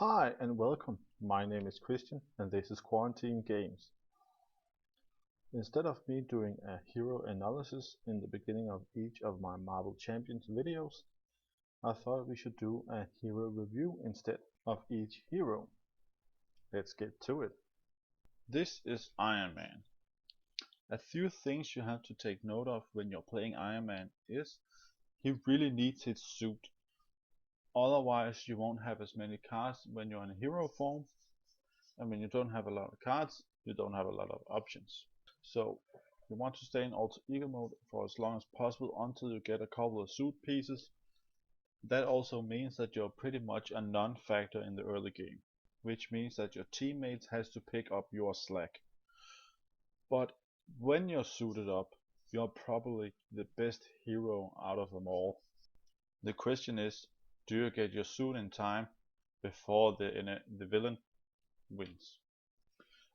Hi and welcome. My name is Christian and this is Quarantine Games. Instead of me doing a hero analysis in the beginning of each of my Marvel Champions videos, I thought we should do a hero review instead of each hero. Let's get to it. This is Iron Man. A few things you have to take note of when you're playing Iron Man is he really needs his suit. Otherwise you won't have as many cards when you're in hero form, and when you don't have a lot of cards, you don't have a lot of options. So you want to stay in alter ego mode for as long as possible until you get a couple of suit pieces. That also means that you're pretty much a non-factor in the early game, which means that your teammates has to pick up your slack. But when you're suited up, you're probably the best hero out of them all. The question is, do you get your suit in time before the villain wins?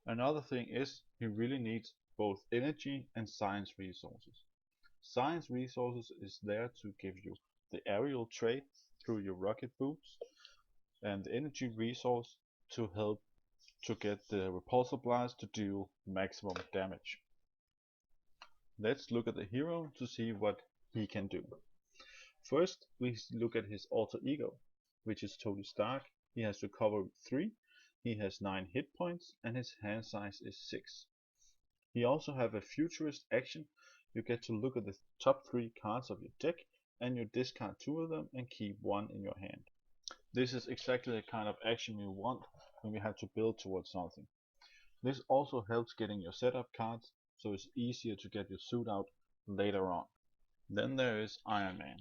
Another thing is he really needs both energy and science resources. Science resources is there to give you the aerial trait through your rocket boots, and the energy resource to help to get the repulsor blast to deal maximum damage. Let's look at the hero to see what he can do. First we look at his alter ego, which is Tony Stark. He has recovery 3, he has 9 hit points, and his hand size is 6. He also have a futurist action. You get to look at the top 3 cards of your deck and you discard 2 of them and keep 1 in your hand. This is exactly the kind of action you want when you have to build towards something. This also helps getting your setup cards, so it's easier to get your suit out later on. Then there is Iron Man.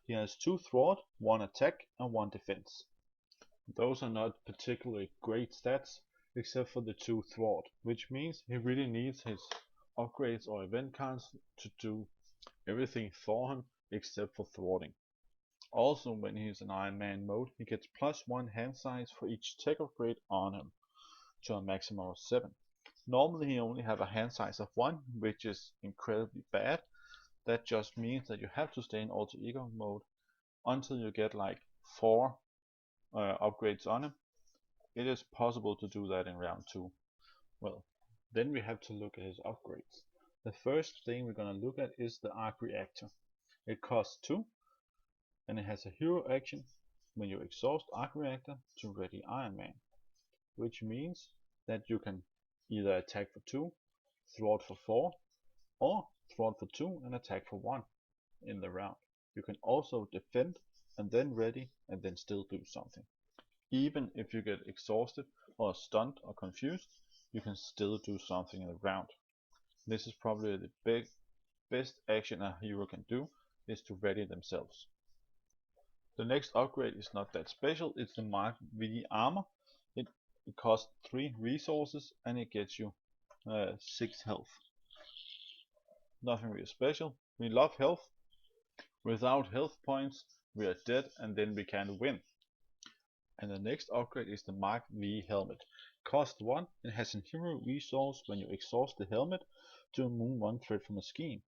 He has 2 thwart, 1 attack and 1 defense. Those are not particularly great stats, except for the 2 thwart, which means he really needs his upgrades or event cards to do everything for him except for thwarting. Also, when he's in Iron Man mode, he gets +1 hand size for each tech upgrade on him, to a maximum of 7. Normally he only have a hand size of 1, which is incredibly bad. That just means that you have to stay in alter ego mode until you get like 4 upgrades on him. It is possible to do that in round 2. Well, then we have to look at his upgrades. The first thing we're gonna look at is the Arc Reactor. It costs 2 and it has a hero action when you exhaust Arc Reactor to ready Iron Man, which means that you can either attack for 2, thwart for 4, or thwart for 2 and attack for 1 in the round. You can also defend and then ready and then still do something. Even if you get exhausted or stunned or confused, you can still do something in the round. This is probably the best action a hero can do, is to ready themselves. The next upgrade is not that special, it's the Mark V armor. It costs 3 resources and it gets you 6 health. Nothing really special. We love health. Without health points we are dead and then we can't win. And the next upgrade is the Mark V helmet. Cost 1 and has a hero resource when you exhaust the helmet to remove 1 threat from a scheme,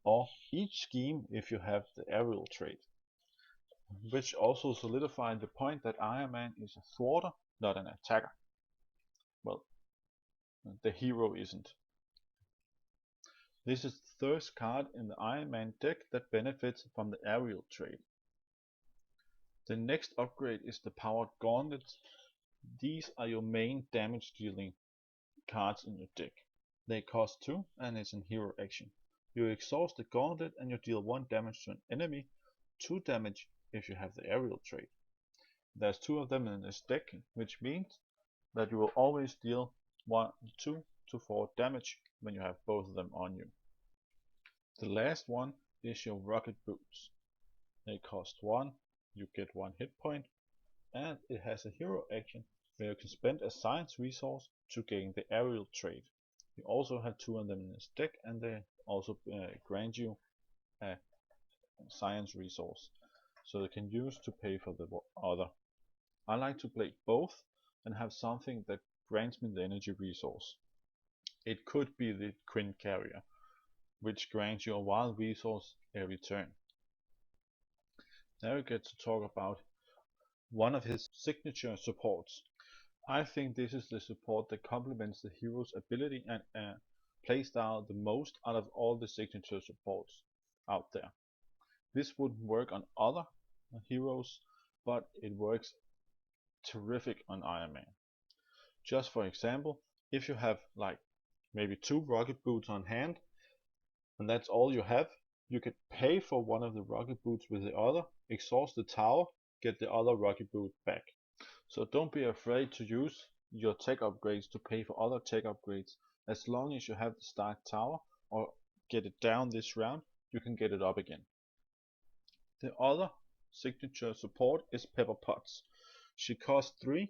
or each scheme if you have the aerial trait, which also solidified the point that Iron Man is a thwarter, not an attacker. Well, the hero isn't. This is the first card in the Iron Man deck that benefits from the aerial trait. The next upgrade is the powered Gauntlet. These are your main damage dealing cards in your deck. They cost 2 and it's in hero action. You exhaust the Gauntlet and you deal 1 damage to an enemy, 2 damage if you have the aerial trait. There's 2 of them in this deck, which means that you will always deal 2 to 4 damage when you have both of them on you. The last one is your rocket boots. They cost 1, you get 1 hit point, and it has a hero action where you can spend a science resource to gain the aerial trait. You also have 2 of them in this deck and they also grant you a science resource, so they can use to pay for the other. I like to play both and have something that grants me the energy resource. It could be the Quinn Carrier, which grants you a wild resource every turn. Now we get to talk about one of his signature supports. I think this is the support that complements the hero's ability and playstyle the most out of all the signature supports out there. This wouldn't work on other heroes, but it works terrific on Ironman. Just for example, if you have like maybe 2 rocket boots on hand, and that's all you have, you could pay for one of the rocket boots with the other, exhaust the tower, get the other rocket boot back. So don't be afraid to use your tech upgrades to pay for other tech upgrades. As long as you have the start tower or get it down this round, you can get it up again. The other signature support is Pepper Potts. She costs 3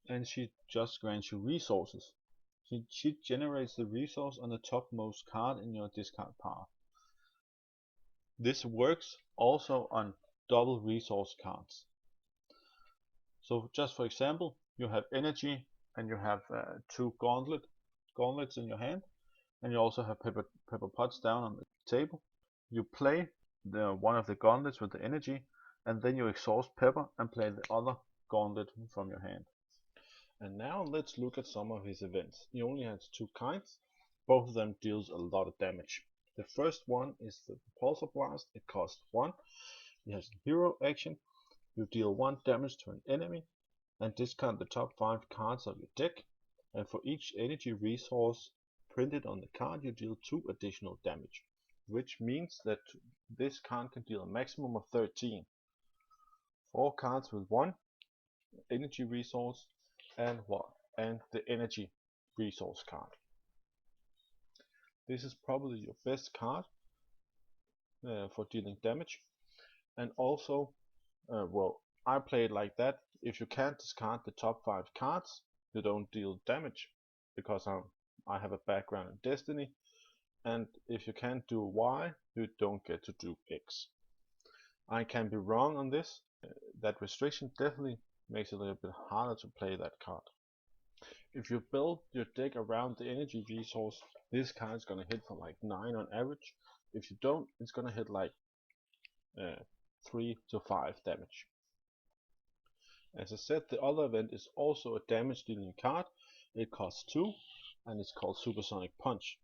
and she just grants you resources. She generates the resource on the topmost card in your discard pile. This works also on double resource cards. So just for example, you have energy and you have 2 gauntlets in your hand, and you also have pepper pots down on the table. You play one of the gauntlets with the energy, and then you exhaust pepper and play the other gauntlet from your hand. And now let's look at some of his events. He only has 2 kinds. Both of them deals a lot of damage. The first one is the Repulsor Blast. It costs 1. It has a hero action. You deal 1 damage to an enemy and discard the top 5 cards of your deck. And for each energy resource printed on the card, you deal 2 additional damage, which means that this card can deal a maximum of 13. 4 cards with 1 energy resource and the energy resource card. This is probably your best card for dealing damage, and also well, I play it like that. If you can't discard the top 5 cards, you don't deal damage, because I have a background in Destiny, and if you can't do Y, you don't get to do X. I can be wrong on this. That restriction definitely makes it a little bit harder to play that card. If you build your deck around the energy resource, this card is gonna hit for like 9 on average. If you don't, it's gonna hit like 3 to 5 damage. As I said, the other event is also a damage dealing card. It costs 2 and it's called Supersonic Punch.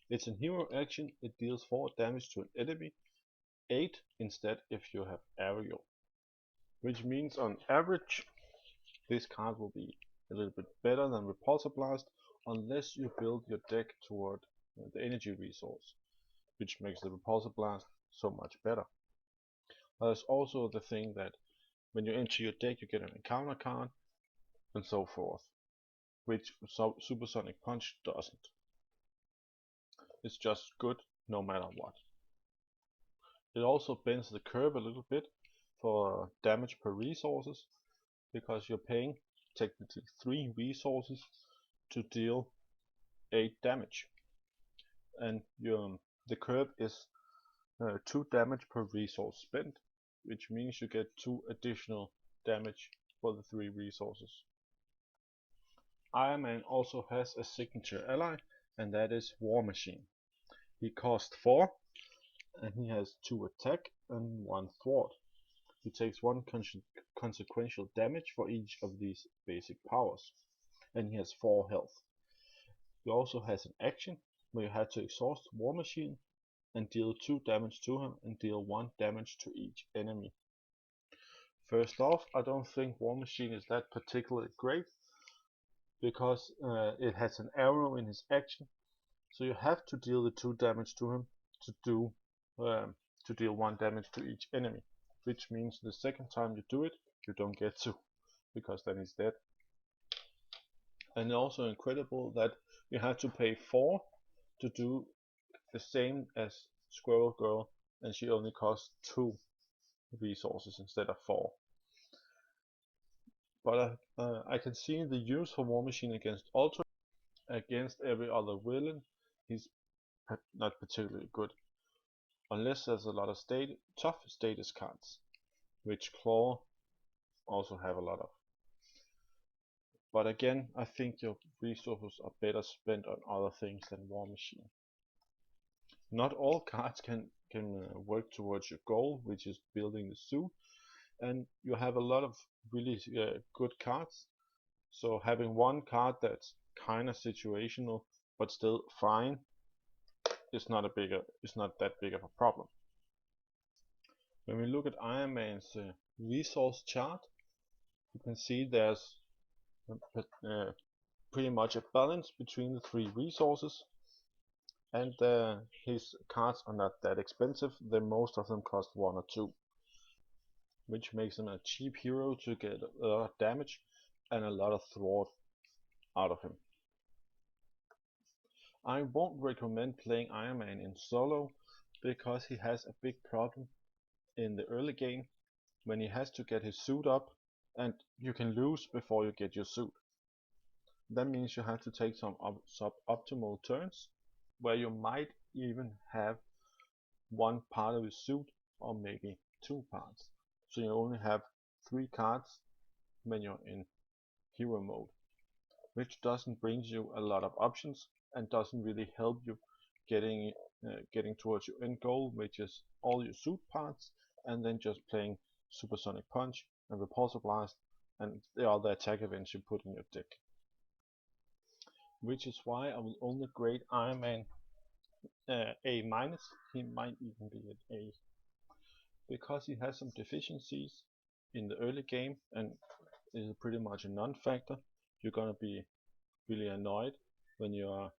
It's a hero action. It deals 4 damage to an enemy, 8 instead if you have aerial, which means on average this card will be a little bit better than Repulsor Blast, unless you build your deck toward the energy resource, which makes the Repulsor Blast so much better. There's also the thing that when you enter your deck you get an encounter card and so forth, which Supersonic Punch doesn't. It's just good no matter what. It also bends the curve a little bit for damage per resources, because you're paying technically 3 resources to deal 8 damage, and the curve is 2 damage per resource spent, which means you get 2 additional damage for the 3 resources. Ironman also has a signature ally, and that is War Machine. He costs 4 and he has 2 attack and 1 thwart. He takes 1 consequential damage for each of these basic powers, and he has 4 health. He also has an action where you have to exhaust War Machine and deal 2 damage to him and deal 1 damage to each enemy. First off, I don't think War Machine is that particularly great, because it has an arrow in his action, so you have to deal the 2 damage to him to deal 1 damage to each enemy, which means the second time you do it, you don't get to, because then he's dead. And also incredible that you have to pay 4 to do the same as Squirrel Girl, and she only costs 2 resources instead of 4. But I can see the use for War Machine against Ultra. Against every other villain, he's not particularly good, unless there's a lot of tough status cards, which Claw also have a lot of. But again, I think your resources are better spent on other things than War Machine. Not all cards can work towards your goal, which is building the suit. and you have a lot of really good cards. So having one card that's kind of situational but still fine is not that big of a problem. When we look at Ironman's resource chart, you can see there's pretty much a balance between the three resources, and his cards are not that expensive. Most of them cost 1 or 2, which makes him a cheap hero to get a lot of damage and a lot of thwart out of him. I won't recommend playing Ironman in solo because he has a big problem in the early game when he has to get his suit up, and you can lose before you get your suit. That means you have to take some suboptimal turns where you might even have one part of his suit or maybe 2 parts. So you only have 3 cards when you're in hero mode, which doesn't bring you a lot of options and doesn't really help you getting towards your end goal, which is all your suit parts, and then just playing Supersonic Punch and Repulsor Blast and the other attack events you put in your deck. Which is why I will only grade Ironman A-. He might even be an A, because he has some deficiencies in the early game and is pretty much a non-factor. You're gonna be really annoyed when your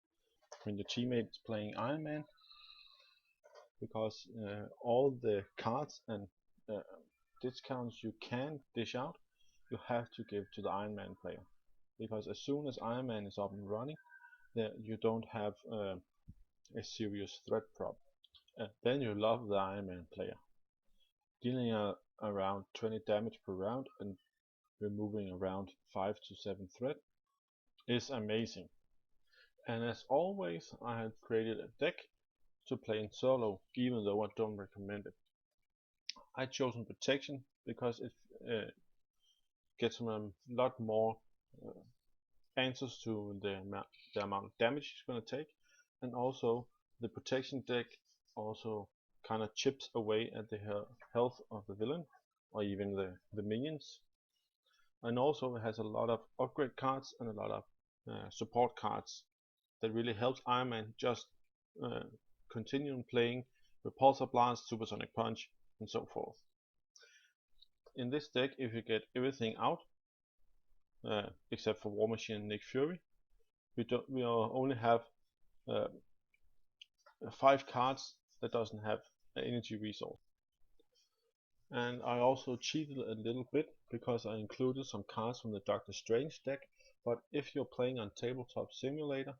teammate is playing Ironman, because all the cards and discounts you can dish out, you have to give to the Ironman player, because as soon as Ironman is up and running, you don't have a serious threat problem. Then you love the Ironman player. Dealing around 20 damage per round and removing around 5 to 7 threat is amazing. And as always, I have created a deck to play in solo, even though I don't recommend it. I've chosen protection because it gets a lot more answers to the amount of damage it's going to take, and also the protection deck also kind of chips away at the health of the villain or even the minions, and also it has a lot of upgrade cards and a lot of support cards that really helps Ironman just continue playing Repulsor Blast, Supersonic Punch, and so forth. In this deck, if you get everything out except for War Machine and Nick Fury, we only have 5 cards that doesn't have an energy resource. And I also cheated a little bit because I included some cards from the Doctor Strange deck, but if you're playing on Tabletop Simulator,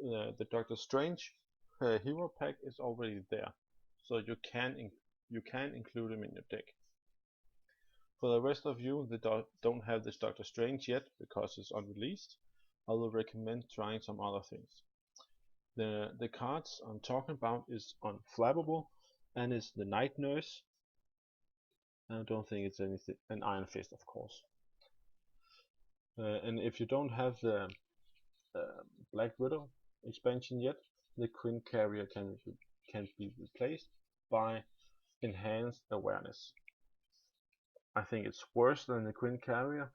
the Doctor Strange hero pack is already there, so you can include him in your deck. For the rest of you that don't have this Doctor Strange yet because it's unreleased, I will recommend trying some other things. The cards I'm talking about is unflappable, and it's the Night Nurse. I don't think it's anything, an Iron Fist, of course. And if you don't have the Black Widow expansion yet, the Queen Carrier can be replaced by Enhanced Awareness. I think it's worse than the Queen Carrier,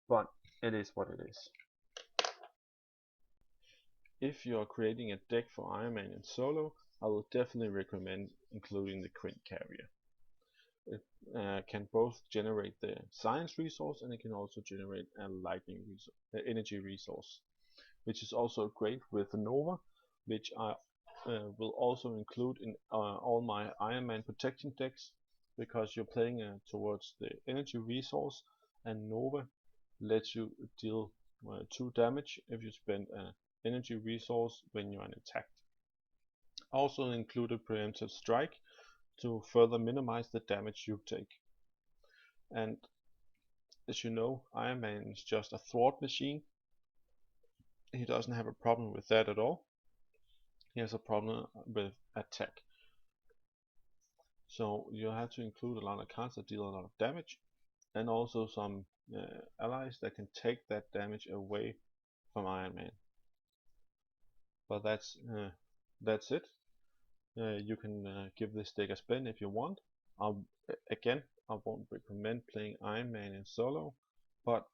but it is what it is. If you are creating a deck for Ironman in solo, I will definitely recommend including the Queen Carrier. It can both generate the science resource, and it can also generate a lightning energy resource, which is also great with Nova, which I will also include in all my Ironman protection decks, because you're playing towards the energy resource, and Nova lets you deal 2 damage if you spend an energy resource when you're attacked. Also included Preemptive Strike to further minimize the damage you take. And as you know, Ironman is just a thwart machine. He doesn't have a problem with that at all. He has a problem with attack. So you have to include a lot of cards that deal a lot of damage, and also some allies that can take that damage away from Ironman. But that's it. You can give this deck a spin if you want. Again, I won't recommend playing Ironman in solo, but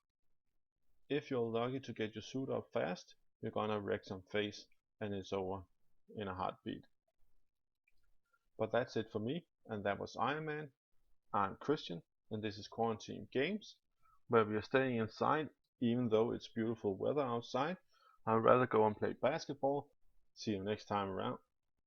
if you're lucky to get your suit up fast, you're gonna wreck some face and it's over in a heartbeat. But that's it for me, and that was Ironman. I'm Christian, and this is Quarantine Games, where we are staying inside even though it's beautiful weather outside. I'd rather go and play basketball. See you next time around.